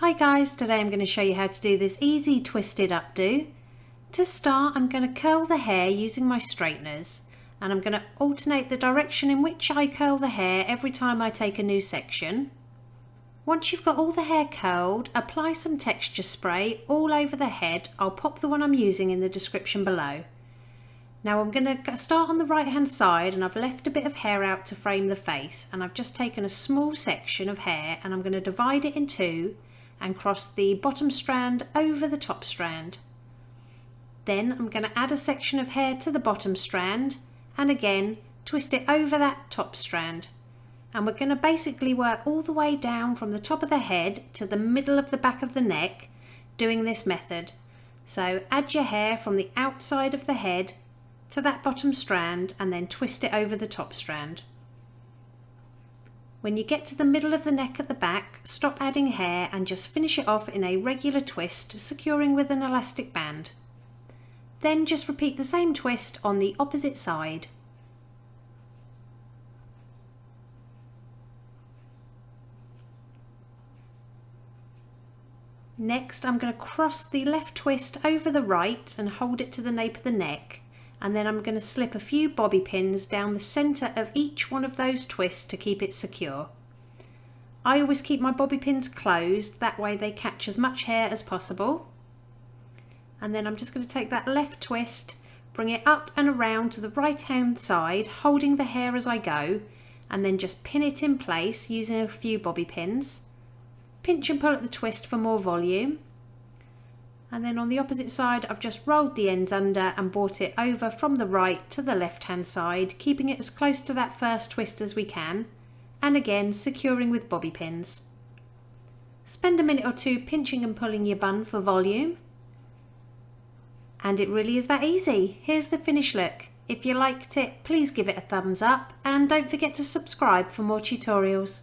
Hi guys, today I'm going to show you how to do this easy twisted updo. To start, I'm going to curl the hair using my straighteners, and I'm going to alternate the direction in which I curl the hair every time I take a new section. Once you've got all the hair curled, apply some texture spray all over the head. I'll pop the one I'm using in the description below. Now I'm going to start on the right hand side, and I've left a bit of hair out to frame the face, and I've just taken a small section of hair and I'm going to divide it in two and cross the bottom strand over the top strand. Then I'm going to add a section of hair to the bottom strand and again twist it over that top strand. And we're going to basically work all the way down from the top of the head to the middle of the back of the neck doing this method. So add your hair from the outside of the head to that bottom strand and then twist it over the top strand. When you get to the middle of the neck at the back, stop adding hair and just finish it off in a regular twist, securing with an elastic band. Then just repeat the same twist on the opposite side. Next, I'm going to cross the left twist over the right and hold it to the nape of the neck. And then I'm going to slip a few bobby pins down the centre of each one of those twists to keep it secure. I always keep my bobby pins closed, that way they catch as much hair as possible. And then I'm just going to take that left twist, bring it up and around to the right hand side, holding the hair as I go, and then just pin it in place using a few bobby pins. Pinch and pull at the twist for more volume. And then on the opposite side, I've just rolled the ends under and brought it over from the right to the left hand side, keeping it as close to that first twist as we can, and again securing with bobby pins. Spend a minute or two pinching and pulling your bun for volume. And it really is that easy. Here's the finished look. If you liked it, please give it a thumbs up and don't forget to subscribe for more tutorials.